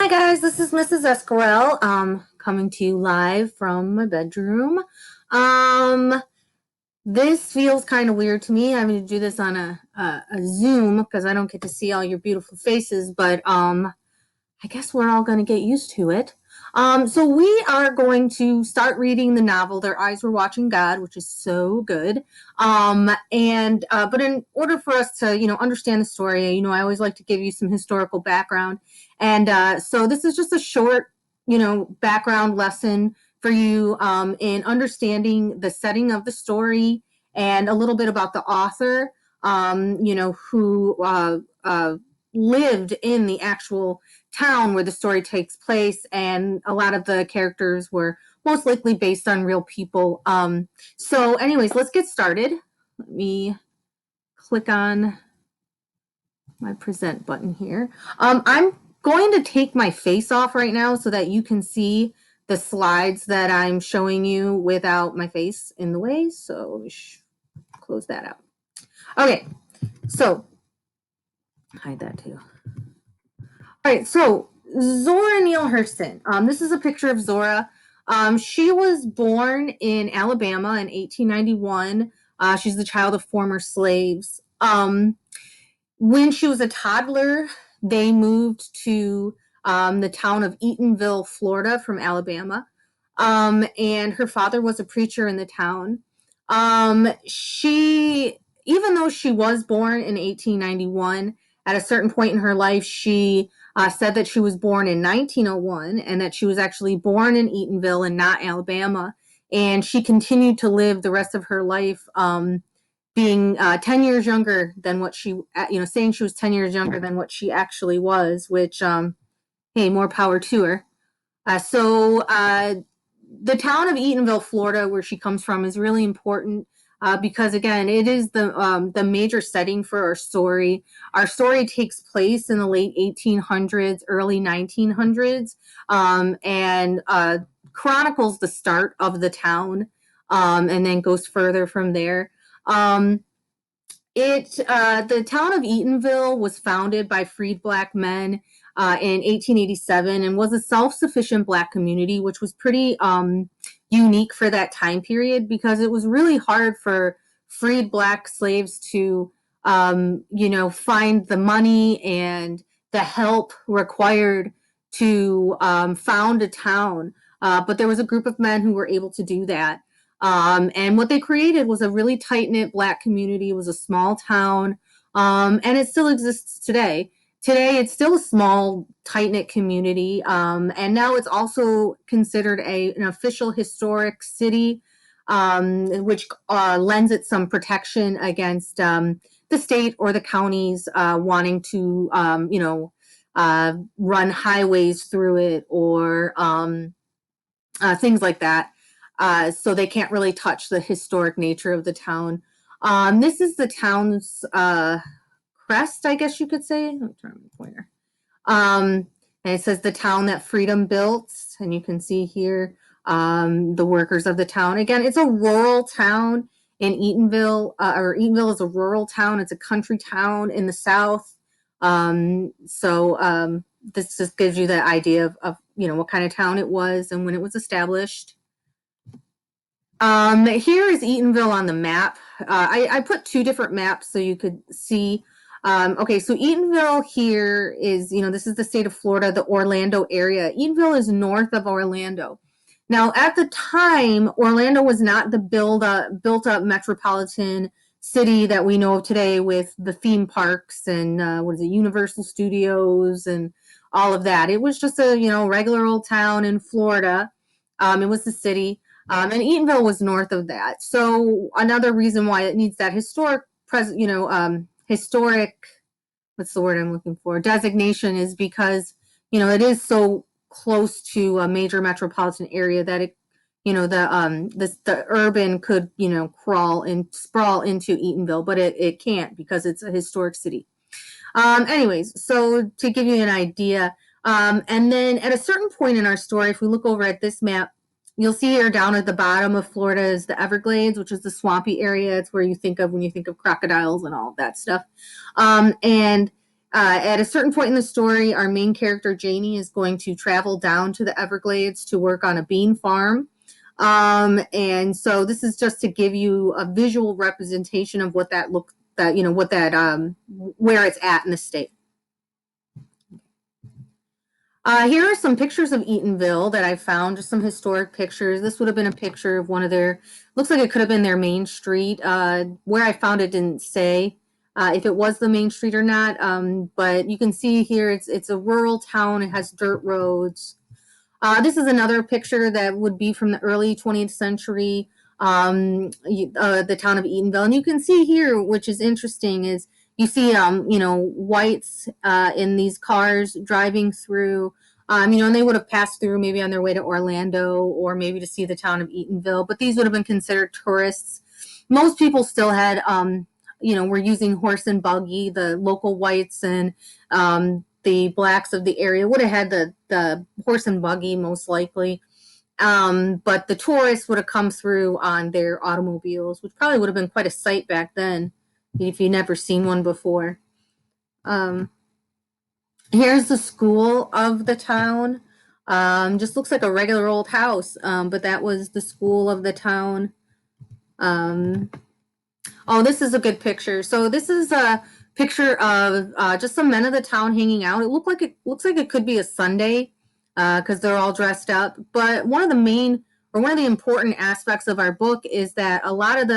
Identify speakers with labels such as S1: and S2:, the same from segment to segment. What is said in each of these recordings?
S1: Hi guys, this is Mrs. Escarell, coming to you live from my bedroom. Um, this feels kind of weird to me having to do this on a Zoom because I don't get to see all your beautiful faces, but I guess we're all going to get used to it. So we are going to start reading the novel Their Eyes Were Watching God, which is so good. But in order for us to, understand the story, I always like to give you some historical background. So this is just a short, background lesson for you in understanding the setting of the story and a little bit about the author, who lived in the actual town where the story takes place, and a lot of the characters were most likely based on real people. So anyways, let's get started. Let me click on my present button here. I'm going to take my face off right now so that you can see the slides that I'm showing you without my face in the way. So let me close that out. Okay, so hide that too. All right, so Zora Neale Hurston. This is a picture of Zora. She was born in Alabama in 1891. She's the child of former slaves. When she was a toddler, they moved to the town of Eatonville, Florida, from Alabama. And her father was a preacher in the town. Even though she was born in 1891, at a certain point in her life, she said that she was born in 1901 and that she was actually born in Eatonville and not Alabama. And she continued to live the rest of her life being 10 years younger than what she, saying she was 10 years younger than what she actually was, which, hey, more power to her. The town of Eatonville, Florida, where she comes from, is really important because, again, it is the major setting for our story. Our story takes place in the late 1800s, early 1900s, and chronicles the start of the town, and then goes further from there. The town of Eatonville was founded by freed Black men in 1887 and was a self-sufficient Black community, which was pretty unique for that time period because it was really hard for freed Black slaves to, find the money and the help required to found a town. But there was a group of men who were able to do that. And what they created was a really tight-knit Black community. It was a small town, and it still exists today. Today, it's still a small, tight-knit community, and now it's also considered an official historic city, which lends it some protection against the state or the counties wanting to, run highways through it or things like that. So they can't really touch the historic nature of the town. This is the town's crest, I guess you could say. Let me turn my pointer. And it says the town that freedom built, and you can see here the workers of the town. Again, it's a rural town in Eatonville, or Eatonville is a rural town. It's a country town in the South. This just gives you the idea of what kind of town it was and when it was established. Here is Eatonville on the map. I put two different maps so you could see. Okay, so Eatonville here is, this is the state of Florida, the Orlando area. Eatonville is north of Orlando. Now, at the time, Orlando was not the built-up metropolitan city that we know of today with the theme parks and Universal Studios and all of that. It was just a regular old town in Florida. It was the city. And Eatonville was north of that. So another reason why it needs that historic, what's the word I'm looking for, designation is because, it is so close to a major metropolitan area that it, the urban could, crawl and sprawl into Eatonville, but it can't because it's a historic city. Anyways, so to give you an idea, and then at a certain point in our story, if we look over at this map, you'll see here down at the bottom of Florida is the Everglades, which is the swampy area. It's where you think of when you think of crocodiles and all of that stuff. At a certain point in the story, our main character, Janie, is going to travel down to the Everglades to work on a bean farm. And so this is just to give you a visual representation of what that where it's at in the state. Here are some pictures of Eatonville that I found, just some historic pictures. This would have been a picture of one of their, looks like it could have been their main street. Where I found it didn't say if it was the main street or not, but you can see here it's a rural town. It has dirt roads. This is another picture that would be from the early 20th century, the town of Eatonville. And you can see here, which is interesting, is you see, whites in these cars driving through, and they would have passed through maybe on their way to Orlando or maybe to see the town of Eatonville, but these would have been considered tourists. Most people still had, were using horse and buggy. The local whites and the blacks of the area would have had the horse and buggy most likely. But the tourists would have come through on their automobiles, which probably would have been quite a sight back then if you'd never seen one before. Here's the school of the town. Just looks like a regular old house, but that was the school of the town. Oh, this is a good picture. So this is a picture of just some men of the town hanging out. It looks like it could be a Sunday because they're all dressed up. But one of the important aspects of our book is that a lot of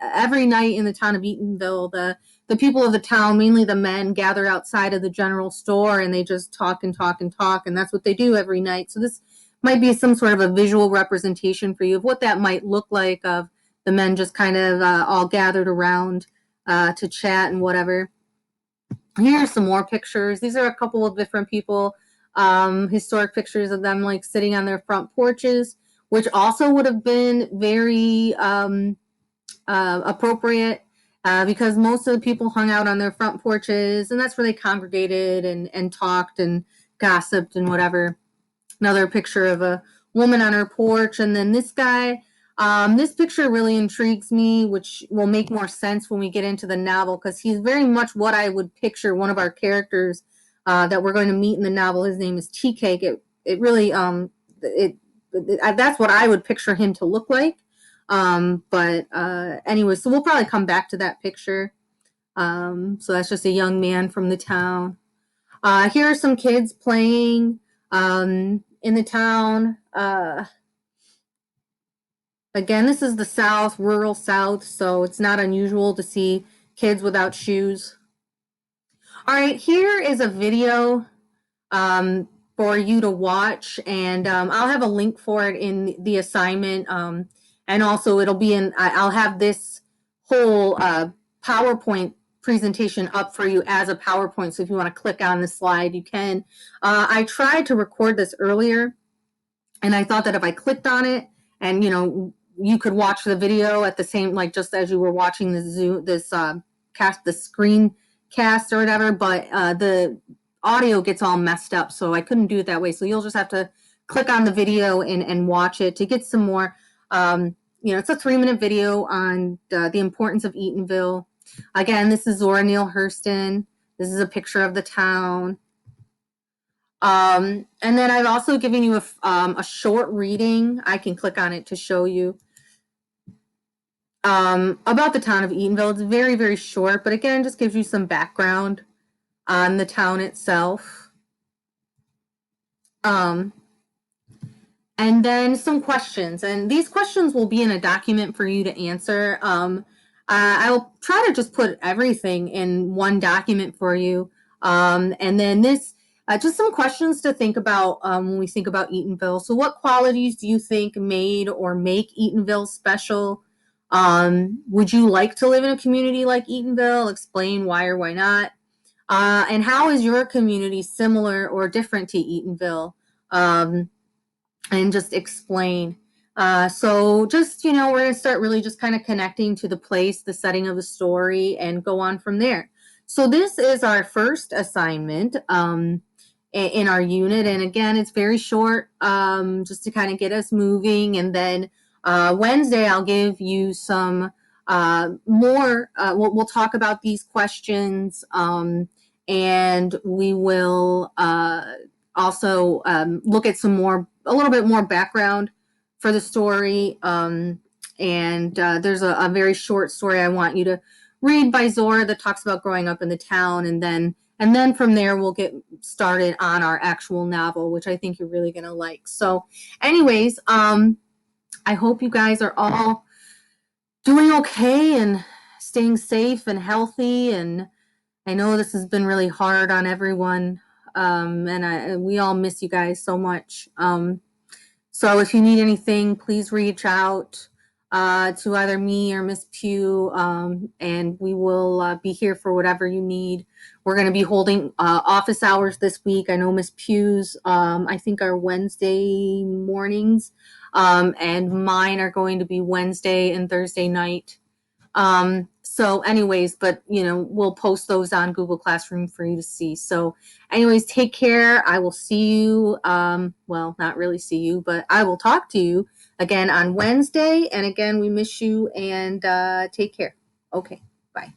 S1: every night in the town of Eatonville, the people of the town, mainly the men, gather outside of the general store and they just talk and talk and talk, and that's what they do every night. So this might be some sort of a visual representation for you of what that might look like, of the men just kind of all gathered around to chat and whatever. Here are some more pictures. These are a couple of different people, historic pictures of them like sitting on their front porches, which also would have been very appropriate because most of the people hung out on their front porches, and that's where they congregated and talked and gossiped and whatever. Another picture of a woman on her porch, and then this guy. This picture really intrigues me, which will make more sense when we get into the novel, because he's very much what I would picture one of our characters that we're going to meet in the novel. His name is Tea Cake. It really that's what I would picture him to look like. But anyway, so we'll probably come back to that picture. So that's just a young man from the town. Here are some kids playing in the town. Again, this is the South, rural South, so it's not unusual to see kids without shoes. All right, here is a video for you to watch, and I'll have a link for it in the assignment, and also it'll be I'll have this whole PowerPoint presentation up for you as a PowerPoint, so if you want to click on the slide, you can. I tried to record this earlier, and I thought that if I clicked on it, and you could watch the video at the same, like just as you were watching the screen cast or whatever, but the audio gets all messed up, so I couldn't do it that way. So you'll just have to click on the video and watch it to get some more. It's a 3-minute video on the importance of Eatonville. Again, this is Zora Neale Hurston. This is a picture of the town. And then I've also given you a short reading. I can click on it to show you about the town of Eatonville. It's very, very short, but again, just gives you some background on the town itself. And then some questions, and these questions will be in a document for you to answer. I'll try to just put everything in one document for you. And then this, just some questions to think about when we think about Eatonville. So what qualities do you think made or make Eatonville special? Would you like to live in a community like Eatonville? Explain why or why not. And how is your community similar or different to Eatonville? And just explain. So just, we're going to start really just kind of connecting to the place, the setting of the story, and go on from there. So this is our first assignment in our unit. And again, it's very short, just to kind of get us moving. And then Wednesday, I'll give you some more, we'll talk about these questions and we will also look at a little bit more background for the story. And there's a very short story I want you to read by Zora that talks about growing up in the town, and then from there we'll get started on our actual novel, which I think you're really gonna like. So, anyways, I hope you guys are all doing okay and staying safe and healthy. And I know this has been really hard on everyone, and we all miss you guys so much. So if you need anything, please reach out to either me or Miss Pugh, and we will be here for whatever you need. We're going to be holding office hours this week. I know Miss Pugh's, I think, are Wednesday mornings, and mine are going to be Wednesday and Thursday night. So anyways, but we'll post those on Google Classroom for you to see. So anyways, take care. I will see you, well, not really see you, but I will talk to you again on Wednesday. And again, we miss you, and take care. Okay, bye.